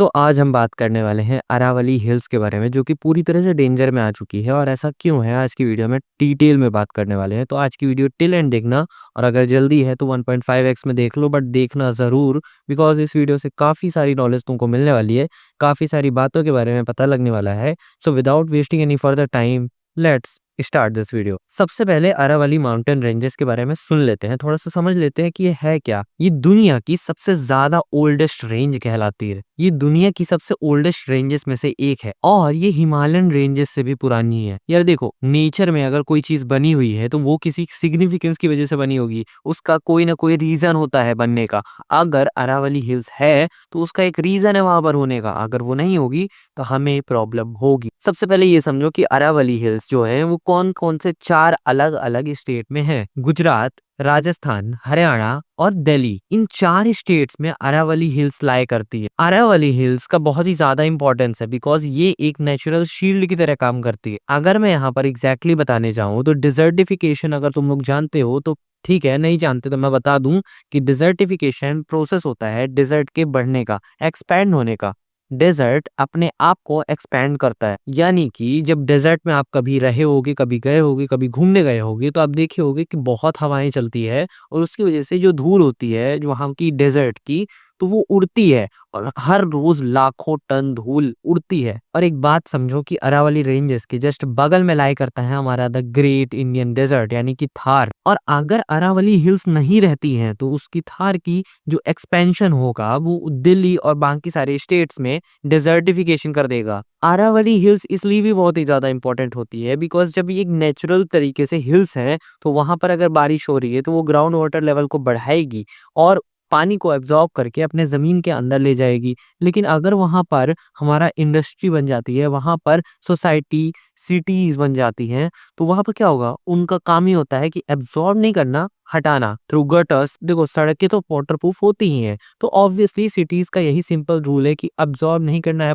आज हम बात करने वाले हैं अरावली हिल्स के बारे में, जो कि पूरी तरह से डेंजर में आ चुकी है। और ऐसा क्यों है, आज की वीडियो में डिटेल में बात करने वाले हैं। तो आज की वीडियो टिल एंड देखना, और अगर जल्दी है तो 1.5x में देख लो, बट देखना ज़रूर, बिकॉज इस वीडियो से काफ़ी सारी नॉलेज तुमको मिलने वाली है, काफ़ी सारी बातों के बारे में पता लगने वाला है। So without wasting any further time, let's start this video. सबसे पहले अरावली माउंटेन रेंजेस के बारे में सुन लेते हैं, थोड़ा सा समझ लेते हैं कि ये है क्या। ये दुनिया की सबसे ज्यादा ओल्डेस्ट रेंज कहलाती है। ये दुनिया की सबसे ओल्डेस्ट रेंजेस में से एक है, और ये हिमालयन रेंजेस से भी पुरानी है। यार देखो, नेचर में अगर कोई चीज बनी हुई है तो वो किसी सिग्निफिकेंस की वजह से बनी होगी, उसका कोई ना कोई रीजन होता है बनने का। अगर अरावली हिल्स है तो उसका एक रीजन है वहां पर होने का, अगर वो नहीं होगी तो हमें प्रॉब्लम होगी। सबसे पहले ये समझो कि अरावली हिल्स जो है वो कौन कौन से 4 अलग अलग स्टेट में है। गुजरात, राजस्थान, हरियाणा और दिल्ली, इन 4 स्टेट्स में अरावली हिल्स लाई करती है। अरावली हिल्स का बहुत ही ज्यादा इंपॉर्टेंस है, बिकॉज ये एक नेचुरल शील्ड की तरह काम करती है। अगर मैं यहाँ पर एग्जैक्टली बताने जाऊँ तो डिजर्टिफिकेशन अगर तुम लोग जानते हो तो ठीक है, नहीं जानते तो मैं बता दूं कि डिजर्टिफिकेशन प्रोसेस होता है डिजर्ट के बढ़ने का, एक्सपैंड होने का। डेजर्ट अपने आप को एक्सपैंड करता है, यानी कि जब डेजर्ट में आप कभी रहे होगे, कभी गए होगे, कभी घूमने गए होगे, तो आप देखे होगे कि बहुत हवाएं चलती है, और उसकी वजह से जो धूल होती है जो वहाँ की डेजर्ट की, तो वो उड़ती है, और हर रोज लाखों टन धूल उड़ती है। और एक बात समझो कि अरावली रेंजेस के जस्ट बगल में लाई करता है हमारा द ग्रेट इंडियन डेजर्ट, यानी कि थार। और अगर अरावली हिल्स नहीं रहती हैं तो उसकी थार की जो एक्सपेंशन होगा वो दिल्ली और बाकी सारे स्टेट्स में डिजर्टिफिकेशन कर देगा। अरावली हिल्स इसलिए भी बहुत ही ज्यादा इंपॉर्टेंट होती है, बिकॉज जब ये एक नेचुरल तरीके से हिल्स है तो वहां पर अगर बारिश हो रही है तो वो ग्राउंड वाटर लेवल को बढ़ाएगी और पानी को एब्जॉर्ब करके अपने जमीन के अंदर ले जाएगी। लेकिन अगर वहां पर हमारा इंडस्ट्री बन जाती है, वहां पर सोसाइटी, सिटीज बन जाती हैं, तो वहां पर क्या होगा, उनका काम ही होता है कि एब्जॉर्ब नहीं करना, हटाना थ्रू गटर्स। देखो, सड़कें तो वाटर प्रूफ होती ही हैं, तो ऑब्वियसली सिटीज का यही सिंपल रूल है कि अब्जॉर्ब नहीं करना है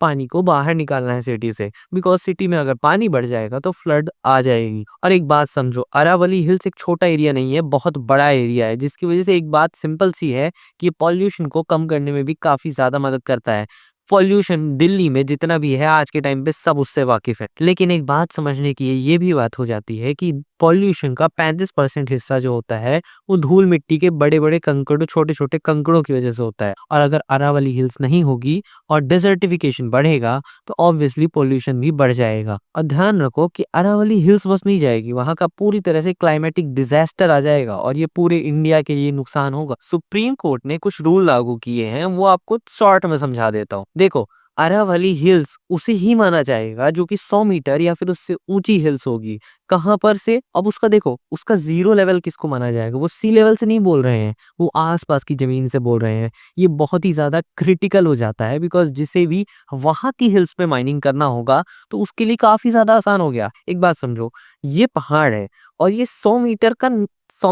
पानी को बाहर निकालना है सिटी से, बिकॉज सिटी में अगर पानी बढ़ जाएगा तो फ्लड आ जाएगी। और एक बात समझो, अरावली हिल्स एक छोटा एरिया नहीं है, बहुत बड़ा एरिया है, जिसकी वजह से एक बात सिंपल सी है कि पॉल्यूशन को कम करने में भी काफी ज्यादा मदद करता है। पॉल्यूशन दिल्ली में जितना भी है आज के टाइम पे सब उससे वाकिफ है, लेकिन एक बात समझने की ये भी बात हो जाती है कि पॉल्यूशन का 35% हिस्सा जो होता है वो धूल मिट्टी के बड़े बड़े कंकड़ों, छोटे छोटे कंकड़ों की वजह से होता है। और अगर अरावली हिल्स नहीं होगी और डिजर्टिफिकेशन बढ़ेगा तो ऑब्वियसली पॉल्यूशन भी बढ़ जाएगा। और ध्यान रखो कि अरावली हिल्स बस नहीं जाएगी, वहां का पूरी तरह से क्लाइमेटिक डिजास्टर आ जाएगा, और ये पूरे इंडिया के लिए नुकसान होगा। सुप्रीम कोर्ट ने कुछ रूल लागू किए हैं, वो आपको शॉर्ट में समझा देता हूँ। देखो, अरावली हिल्स उसे ही माना जाएगा जो कि 100 मीटर या फिर उससे ऊंची हिल्स होगी। कहां पर से, अब उसका देखो, उसका जीरो लेवल किसको माना जाएगा, वो सी लेवल से नहीं बोल रहे हैं, वो आसपास की जमीन से बोल रहे हैं। ये बहुत ही ज्यादा क्रिटिकल हो जाता है, बिकॉज जिसे भी वहां की हिल्स पे माइनिंग करना होगा तो उसके लिए काफी ज्यादा आसान हो गया। एक बात समझो, ये पहाड़ है और ये 100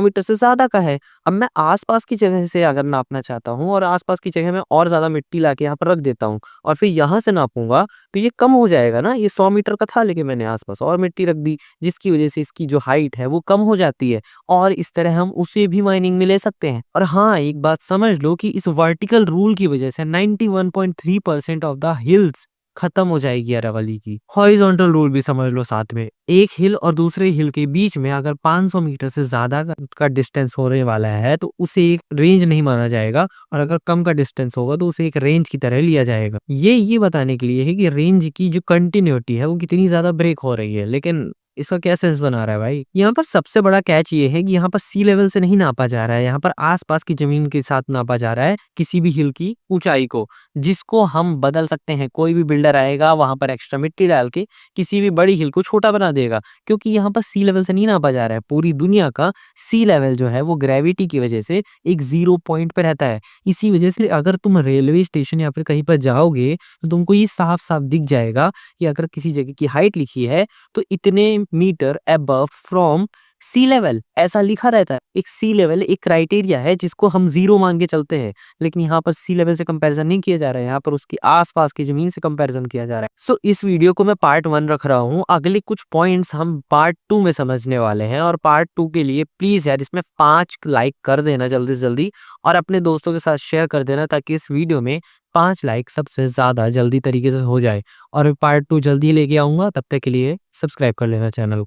मीटर से ज्यादा का है। अब मैं आसपास की जगह से अगर नापना चाहता हूँ और आसपास की जगह में और ज्यादा मिट्टी लाके यहाँ पर रख देता हूँ और फिर यहाँ से नापूंगा, तो ये कम हो जाएगा ना। ये 100 मीटर का था, लेकिन मैंने आसपास और मिट्टी रख दी, जिसकी वजह से इसकी जो हाइट है वो कम हो जाती है, और इस तरह हम उसे भी माइनिंग में ले सकते हैं। और हाँ, एक बात समझ लो कि इस वर्टिकल रूल की वजह से 91.3% ऑफ द हिल्स खत्म हो जाएगी अरावली की। हॉरिजॉन्टल रूल भी समझ लो साथ में, एक हिल और दूसरे हिल के बीच में अगर 500 मीटर से ज्यादा का डिस्टेंस होने वाला है तो उसे एक रेंज नहीं माना जाएगा, और अगर कम का डिस्टेंस होगा तो उसे एक रेंज की तरह लिया जाएगा। ये बताने के लिए है कि रेंज की जो कंटिन्यूटी है वो कितनी ज्यादा ब्रेक हो रही है। लेकिन इसका क्या सेंस बना रहा है भाई, यहाँ पर सबसे बड़ा कैच ये है कि यहाँ पर सी लेवल से नहीं नापा जा रहा है, यहाँ पर आसपास की जमीन के साथ नापा जा रहा है किसी भी हिल की ऊंचाई को, जिसको हम बदल सकते हैं। कोई भी बिल्डर आएगा वहां पर एक्स्ट्रा मिट्टी डाल के किसी भी बड़ी हिल को छोटा बना देगा, क्योंकि यहाँ पर सी लेवल से नहीं नापा जा रहा है। पूरी दुनिया का सी लेवल जो है वो ग्रेविटी की वजह से एक जीरो पॉइंट पे रहता है। इसी वजह से अगर तुम रेलवे स्टेशन या फिर कहीं पर जाओगे तो तुमको ये साफ साफ दिख जाएगा कि अगर किसी जगह की हाइट लिखी है तो इतने metre above from sea level ऐसा लिखा रहता है। एक सी लेवल एक क्राइटेरिया है जिसको हम 0 मान के चलते हैं, लेकिन यहाँ पर सी लेवल से कंपैरिजन नहीं किया जा रहा है, यहाँ पर उसकी आस-पास की ज़मीन से कंपैरिजन किया जा रहा है। सो इस वीडियो को मैं पार्ट 1 रख रहा हूँ, अगले कुछ पॉइंट्स हम पार्ट 2 में समझने वाले हैं और पार्ट 2 के लिए प्लीज़ यार इसमें 5 लाइक कर देना जल्दी से जल्दी और अपने दोस्तों के साथ शेयर कर देना ताकि इस वीडियो में 5 लाइक सबसे ज़्यादा जल्दी तरीके से हो जाए और पार्ट 2 जल्दी ही लेके आऊँगा, तब तक के लिए सब्सक्राइब कर लेना चैनल को।